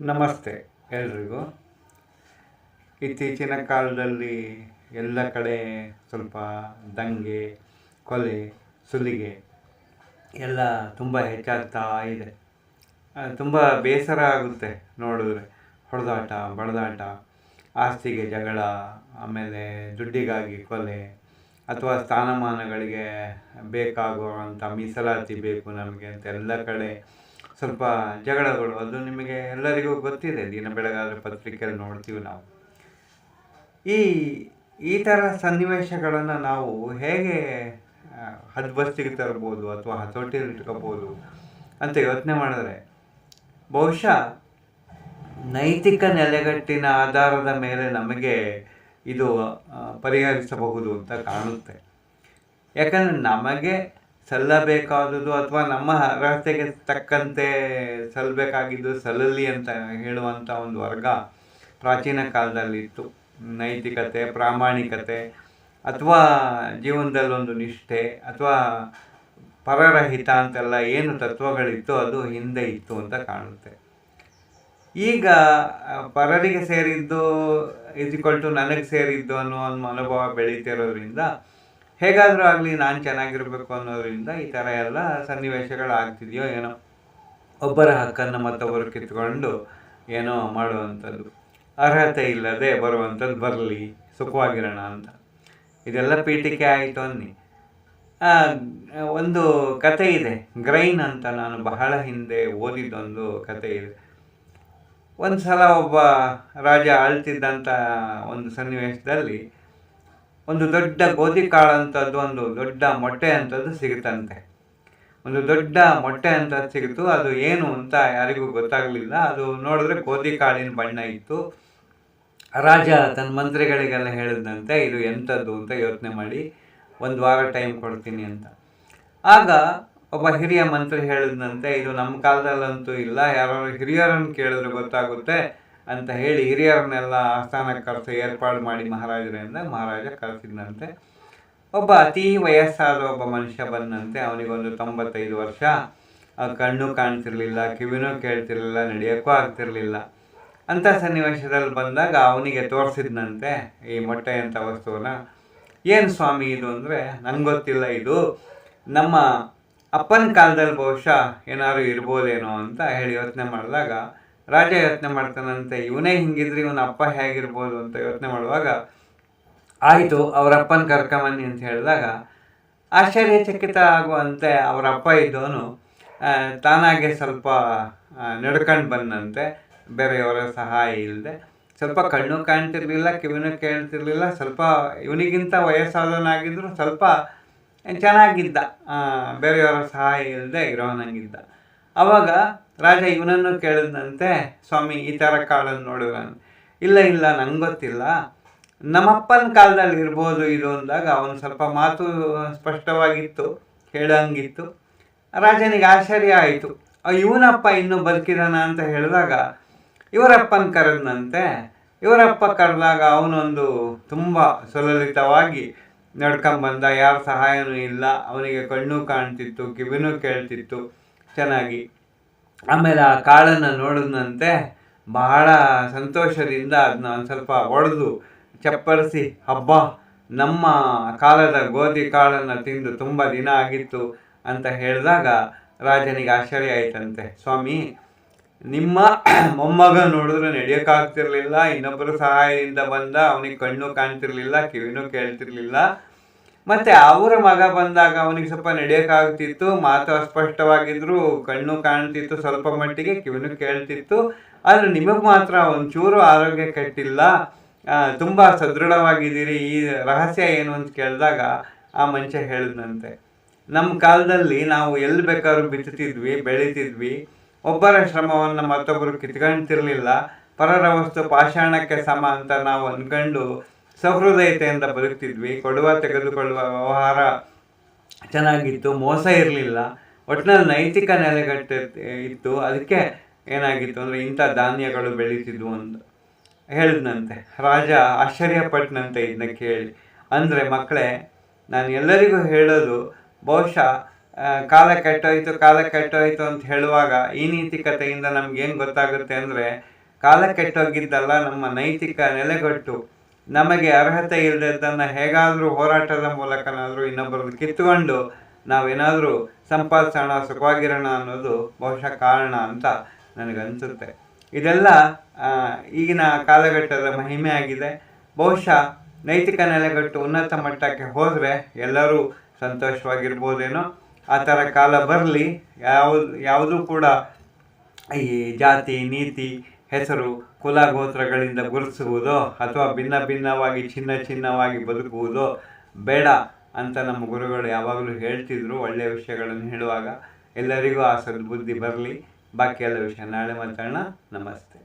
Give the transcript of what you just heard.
ನಮಸ್ತೆ ಎಲ್ರಿಗೂ. ಇತ್ತೀಚಿನ ಕಾಲದಲ್ಲಿ ಎಲ್ಲ ಕಡೆ ಸ್ವಲ್ಪ ದಂಗೆ, ಕೊಲೆ, ಸುಲಿಗೆ ಎಲ್ಲ ತುಂಬ ಹೆಚ್ಚಾಗ್ತಾ ಇದೆ. ತುಂಬ ಬೇಸರ ಆಗುತ್ತೆ ನೋಡಿದ್ರೆ. ಹೊಡೆದಾಟ, ಬಡದಾಟ, ಆಸ್ತಿಗೆ ಜಗಳ, ಆಮೇಲೆ ದುಡ್ಡಿಗಾಗಿ ಕೊಲೆ, ಅಥವಾ ಸ್ಥಾನಮಾನಗಳಿಗೆ ಬೇಕಾಗುವಂಥ ಮೀಸಲಾತಿ ಬೇಕು ನಮಗೆ ಅಂತ ಎಲ್ಲ ಕಡೆ ಸ್ವಲ್ಪ ಜಗಳಗಳು. ಅದು ನಿಮಗೆ ಎಲ್ಲರಿಗೂ ಗೊತ್ತಿದೆ, ದಿನ ಬೆಳಗಾದರೆ ಪತ್ರಿಕೆಯಲ್ಲಿ ನೋಡ್ತೀವಿ ನಾವು. ಈ ಈ ಥರ ಸನ್ನಿವೇಶಗಳನ್ನು ನಾವು ಹೇಗೆ ಹದ್ಬಸ್ತಿಗೆ ತರ್ಬೋದು ಅಥವಾ ಹತೋಟಿಯಲ್ಲಿ ಇಟ್ಕೋಬೋದು ಅಂತ ಯೋಚನೆ ಮಾಡಿದ್ರೆ, ಬಹುಶಃ ನೈತಿಕ ನೆಲೆಗಟ್ಟಿನ ಆಧಾರದ ಮೇಲೆ ನಮಗೆ ಇದು ಪರಿಹರಿಸಬಹುದು ಅಂತ ಕಾಣುತ್ತೆ. ಯಾಕಂದರೆ ನಮಗೆ ಸಲ್ಲಬೇಕಾದುದು ಅಥವಾ ನಮ್ಮ ಅರ್ಹತೆಗೆ ತಕ್ಕಂತೆ ಸಲ್ಲಬೇಕಾಗಿದ್ದು ಸಲ್ಲಲಿ ಅಂತ ಹೇಳುವಂಥ ಒಂದು ವರ್ಗ ಪ್ರಾಚೀನ ಕಾಲದಲ್ಲಿತ್ತು. ನೈತಿಕತೆ, ಪ್ರಾಮಾಣಿಕತೆ, ಅಥವಾ ಜೀವನದಲ್ಲೊಂದು ನಿಷ್ಠೆ, ಅಥವಾ ಪರರ ಹಿತ ಅಂತೆಲ್ಲ ಏನು ತತ್ವಗಳಿತ್ತು ಅದು ಹಿಂದೆ ಇತ್ತು ಅಂತ ಕಾಣುತ್ತೆ. ಈಗ ಪರರಿಗೆ ಸೇರಿದ್ದು ಇಸ್ಕೊಳ್ತು ನನಗೆ ಸೇರಿದ್ದು ಅನ್ನೋ ಒಂದು ಮನೋಭಾವ ಬೆಳೀತಿರೋದ್ರಿಂದ, ಹೇಗಾದರೂ ಆಗಲಿ ನಾನು ಚೆನ್ನಾಗಿರಬೇಕು ಅನ್ನೋದ್ರಿಂದ ಈ ಥರ ಎಲ್ಲ ಸನ್ನಿವೇಶಗಳಾಗ್ತಿದೆಯೋ ಏನೋ. ಒಬ್ಬರ ಹಕ್ಕನ್ನು ಮತ್ತೊಬ್ಬರು ಕಿತ್ಕೊಂಡು ಏನೋ ಮಾಡುವಂಥದ್ದು, ಅರ್ಹತೆ ಇಲ್ಲದೆ ಬರುವಂಥದ್ದು ಬರಲಿ, ಸುಖವಾಗಿರೋಣ ಅಂತ. ಇದೆಲ್ಲ ಪೀಠಿಕೆ ಆಯಿತು ಅನ್ನಿ. ಒಂದು ಕತೆ ಇದೆ, ಗ್ರೈನ್ ಅಂತ. ನಾನು ಬಹಳ ಹಿಂದೆ ಓದಿದ್ದೊಂದು ಕತೆ ಇದೆ. ಒಂದು ಸಲ ಒಬ್ಬ ರಾಜ ಆಳ್ತಿದ್ದಂಥ ಒಂದು ಸನ್ನಿವೇಶದಲ್ಲಿ ಒಂದು ದೊಡ್ಡ ಗೋಧಿ ಕಾಳಂಥದ್ದು, ಒಂದು ದೊಡ್ಡ ಮೊಟ್ಟೆ ಅಂಥದ್ದು ಸಿಗುತ್ತಂತೆ. ಒಂದು ದೊಡ್ಡ ಮೊಟ್ಟೆ ಅಂತ ಸಿಗುತ್ತು. ಅದು ಏನು ಅಂತ ಯಾರಿಗೂ ಗೊತ್ತಾಗಲಿಲ್ಲ. ಅದು ನೋಡಿದ್ರೆ ಗೋಧಿ ಕಾಳಿನ ಬಣ್ಣ ಇತ್ತು. ರಾಜ ತನ್ನ ಮಂತ್ರಿಗಳಿಗೆಲ್ಲ ಹೇಳಿದಂತೆ, ಇದು ಎಂಥದ್ದು ಅಂತ ಯೋಚನೆ ಮಾಡಿ 1 ವಾರ ಟೈಮ್ ಕೊಡ್ತೀನಿ ಅಂತ. ಆಗ ಒಬ್ಬ ಹಿರಿಯ ಮಂತ್ರಿ ಹೇಳಿದಂತೆ, ಇದು ನಮ್ಮ ಕಾಲದಲ್ಲಂತೂ ಇಲ್ಲ, ಯಾರು ಹಿರಿಯರನ್ನು ಕೇಳಿದ್ರೆ ಗೊತ್ತಾಗುತ್ತೆ ಅಂತ ಹೇಳಿ ಹಿರಿಯರನ್ನೆಲ್ಲ ಆಸ್ಥಾನಕ್ಕೆ ಕರೆಸಿ ಏರ್ಪಾಡು ಮಾಡಿ ಮಹಾರಾಜರಿಂದ ಮಹಾರಾಜ ಕರೆಸಿದಂತೆ. ಒಬ್ಬ ಅತೀ ವಯಸ್ಸಾದ ಒಬ್ಬ ಮನುಷ್ಯ ಬಂದಂತೆ. ಅವನಿಗೊಂದು 95 ವರ್ಷ. ಕಣ್ಣು ಕಾಣ್ತಿರ್ಲಿಲ್ಲ, ಕಿವಿನೂ ಕೇಳ್ತಿರ್ಲಿಲ್ಲ, ನಡೆಯೋಕ್ಕೂ ಆಗ್ತಿರ್ಲಿಲ್ಲ. ಅಂಥ ಸನ್ನಿವೇಶದಲ್ಲಿ ಬಂದಾಗ ಅವನಿಗೆ ತೋರಿಸಿದಂತೆ ಈ ಮೊಟ್ಟೆ ಅಂತ ವಸ್ತುವನ್ನ. ಏನು ಸ್ವಾಮಿ ಇದು ಅಂದರೆ, ನಂಗೆ ಗೊತ್ತಿಲ್ಲ, ಇದು ನಮ್ಮ ಅಪ್ಪನ ಕಾಲದಲ್ಲಿ ಬಹುಶಃ ಏನಾದ್ರು ಇರ್ಬೋದೇನೋ ಅಂತ ಹೇಳಿ ಯೋಚನೆ ಮಾಡಿದಾಗ, ರಾಜ ಯೋಚನೆ ಮಾಡ್ತಾನಂತೆ, ಇವನೇ ಹಿಂಗಿದ್ರೆ ಇವನ ಅಪ್ಪ ಹೇಗಿರ್ಬೋದು ಅಂತ ಯೋಚನೆ ಮಾಡುವಾಗ, ಆಯಿತು ಅವ್ರ ಅಪ್ಪನ ಕರ್ಕೊಂಬನ್ನಿ ಅಂತ ಹೇಳಿದಾಗ ಆಶ್ಚರ್ಯಚಕಿತ ಆಗುವಂತೆ ಅವರ ಅಪ್ಪ ಇದ್ದವನು ತಾನಾಗೆ ಸ್ವಲ್ಪ ನಡ್ಕೊಂಡು ಬಂದಂತೆ, ಬೇರೆಯವರ ಸಹಾಯ ಇಲ್ಲದೆ. ಸ್ವಲ್ಪ ಕಣ್ಣು ಕಾಣ್ತಿರ್ಲಿಲ್ಲ, ಕಿವಿನೂ ಕೇಳ್ತಿರ್ಲಿಲ್ಲ, ಸ್ವಲ್ಪ ಇವನಿಗಿಂತ ವಯಸ್ಸಾದವನಾಗಿದ್ರು ಸ್ವಲ್ಪ ಚೆನ್ನಾಗಿದ್ದ, ಬೇರೆಯವರ ಸಹಾಯ ಇಲ್ಲದೆ ಇರೋನಂಗಿದ್ದ. ಆವಾಗ ರಾಜ ಇವನನ್ನು ಕೇಳಿದಂತೆ, ಸ್ವಾಮಿ ಈ ಥರ ಕಾಳನ್ನು ನೋಡಿದ. ಇಲ್ಲ ಇಲ್ಲ, ನಂಗೆ ಗೊತ್ತಿಲ್ಲ, ನಮ್ಮಪ್ಪನ ಕಾಲದಲ್ಲಿ ಇರ್ಬೋದು ಇದು ಅಂದಾಗ ಅವನು ಸ್ವಲ್ಪ ಮಾತು ಸ್ಪಷ್ಟವಾಗಿತ್ತು, ಹೇಳಂಗಿತ್ತು. ರಾಜನಿಗೆ ಆಶ್ಚರ್ಯ ಆಯಿತು, ಇವನಪ್ಪ ಇನ್ನೂ ಬದುಕಿದಾನ ಅಂತ ಹೇಳಿದಾಗ ಇವರಪ್ಪನ ಕರೆದಂತೆ. ಇವರಪ್ಪ ಕರೆದಾಗ ಅವನೊಂದು ತುಂಬ ಸುಲಲಿತವಾಗಿ ನಡ್ಕೊಂಬಂದ. ಯಾರ ಸಹಾಯನೂ ಇಲ್ಲ, ಅವನಿಗೆ ಕಣ್ಣು ಕಾಣ್ತಿತ್ತು, ಕಿವಿನೂ ಕೇಳ್ತಿತ್ತು ಚೆನ್ನಾಗಿ. ಆಮೇಲೆ ಆ ಕಾಳನ್ನು ನೋಡಿದಂತೆ ಬಹಳ ಸಂತೋಷದಿಂದ ಅದನ್ನ ಒಂದು ಸ್ವಲ್ಪ ಒಡೆದು ಚಪ್ಪರಿಸಿ, ಹಬ್ಬ, ನಮ್ಮ ಕಾಲದ ಗೋಧಿ ಕಾಳನ್ನು ತಿಂದು ತುಂಬ ದಿನ ಆಗಿತ್ತು ಅಂತ ಹೇಳಿದಾಗ ರಾಜನಿಗೆ ಆಶ್ಚರ್ಯ ಆಯ್ತಂತೆ. ಸ್ವಾಮಿ, ನಿಮ್ಮ ಮೊಮ್ಮಗ ನೋಡಿದ್ರೆ ನಡೆಯೋಕ್ಕಾಗ್ತಿರ್ಲಿಲ್ಲ, ಇನ್ನೊಬ್ಬರ ಸಹಾಯದಿಂದ ಬಂದ, ಅವನಿಗೆ ಕಣ್ಣು ಕಾಣ್ತಿರ್ಲಿಲ್ಲ, ಕಿವಿನೂ ಕೇಳ್ತಿರ್ಲಿಲ್ಲ. ಮತ್ತು ಅವರ ಮಗ ಬಂದಾಗ ಅವನಿಗೆ ಸ್ವಲ್ಪ ನಡೆಯೋಕ್ಕಾಗ್ತಿತ್ತು, ಮಾತು ಅಸ್ಪಷ್ಟವಾಗಿದ್ರು, ಕಣ್ಣು ಕಾಣ್ತಿತ್ತು ಸ್ವಲ್ಪ ಮಟ್ಟಿಗೆ, ಕಿವಿನೂ ಕೇಳ್ತಿತ್ತು. ಆದರೆ ನಿಮಗೆ ಮಾತ್ರ ಒಂಚೂರು ಆರೋಗ್ಯ ಕೆಟ್ಟಿಲ್ಲ, ತುಂಬ ಸದೃಢವಾಗಿದ್ದೀರಿ. ಈ ರಹಸ್ಯ ಏನು ಅಂತ ಕೇಳಿದಾಗ ಆ ಮನುಷ್ಯ ಹೇಳಿದಂತೆ, ನಮ್ಮ ಕಾಲದಲ್ಲಿ ನಾವು ಎಲ್ಲಿ ಬೇಕಾದ್ರೂ ಬಿತ್ತುತ್ತಿದ್ವಿ, ಬೆಳೀತಿದ್ವಿ. ಒಬ್ಬರ ಶ್ರಮವನ್ನು ಮತ್ತೊಬ್ಬರು ಕಿತ್ಕೊಂತಿರ್ಲಿಲ್ಲ. ಪರರ ವಸ್ತು ಪಾಷಾಣಕ್ಕೆ ಸಮ ಅಂತ ನಾವು ಅಂದ್ಕೊಂಡು ಸಹೃದಯತೆಯಿಂದ ಬದುಕ್ತಿದ್ವಿ. ಕೊಡುವ ತೆಗೆದುಕೊಳ್ಳುವ ವ್ಯವಹಾರ ಚೆನ್ನಾಗಿತ್ತು, ಮೋಸ ಇರಲಿಲ್ಲ. ಒಟ್ಟಿನಲ್ಲಿ ನೈತಿಕ ನೆಲೆಗಟ್ಟು ಇತ್ತು. ಅದಕ್ಕೆ ಏನಾಗಿತ್ತು ಅಂದರೆ ಇಂಥ ಧಾನ್ಯಗಳು ಬೆಳೀತಿದ್ವು ಅಂತ ಹೇಳಿದ್ನಂತೆ. ರಾಜ ಆಶ್ಚರ್ಯಪಟ್ಟನಂತೆ ಇದನ್ನ ಕೇಳಿ. ಅಂದರೆ ಮಕ್ಕಳೇ, ನಾನು ಎಲ್ಲರಿಗೂ ಹೇಳೋದು, ಬಹುಶಃ ಕಾಲ ಕೆಟ್ಟೋಯ್ತು ಅಂತ ಹೇಳುವಾಗ ಈ ನೀತಿ ಕಥೆಯಿಂದ ನಮ್ಗೇನು ಗೊತ್ತಾಗುತ್ತೆ ಅಂದರೆ, ಕಾಲ ಕೆಟ್ಟೋಗಿದ್ದಲ್ಲ, ನಮ್ಮ ನೈತಿಕ ನೆಲೆಗಟ್ಟು ನಮಗೆ ಅರ್ಹತೆ ಇಲ್ಲದನ್ನು ಹೇಗಾದರೂ ಹೋರಾಟದ ಮೂಲಕನಾದರೂ ಇನ್ನೊಬ್ಬರದ್ದು ಕಿತ್ಕೊಂಡು ನಾವೇನಾದರೂ ಸಂಪಾದಿಸೋಣ, ಸುಖವಾಗಿರೋಣ ಅನ್ನೋದು ಬಹುಶಃ ಕಾರಣ ಅಂತ ನನಗನ್ಸುತ್ತೆ. ಇದೆಲ್ಲ ಈಗಿನ ಕಾಲಘಟ್ಟದ ಮಹಿಮೆ ಆಗಿದೆ. ಬಹುಶಃ ನೈತಿಕ ನೆಲೆಗಟ್ಟು ಉನ್ನತ ಮಟ್ಟಕ್ಕೆ ಹೋದರೆ ಎಲ್ಲರೂ ಸಂತೋಷವಾಗಿರ್ಬೋದೇನೋ. ಆ ಥರ ಕಾಲ ಬರಲಿ. ಯಾವುದೂ ಕೂಡ ಈ ಜಾತಿ, ನೀತಿ, ಹೆಸರು, ಕುಲ, ಗೋತ್ರಗಳಿಂದ ಗುರುತಿಸುವುದೋ ಅಥವಾ ಭಿನ್ನವಾಗಿ ಚಿನ್ನವಾಗಿ ಬದುಕುವುದೋ ಬೇಡ ಅಂತ ನಮ್ಮ ಗುರುಗಳು ಯಾವಾಗಲೂ ಹೇಳ್ತಿದ್ರು. ಒಳ್ಳೆಯ ವಿಷಯಗಳನ್ನು ಹೇಳುವಾಗ ಎಲ್ಲರಿಗೂ ಆ ಸದ್ಬುದ್ಧಿ ಬರಲಿ. ಬಾಕಿ ಎಲ್ಲ ವಿಷಯ ನಾಳೆ ಮಾತಾಡೋಣ. ನಮಸ್ತೆ.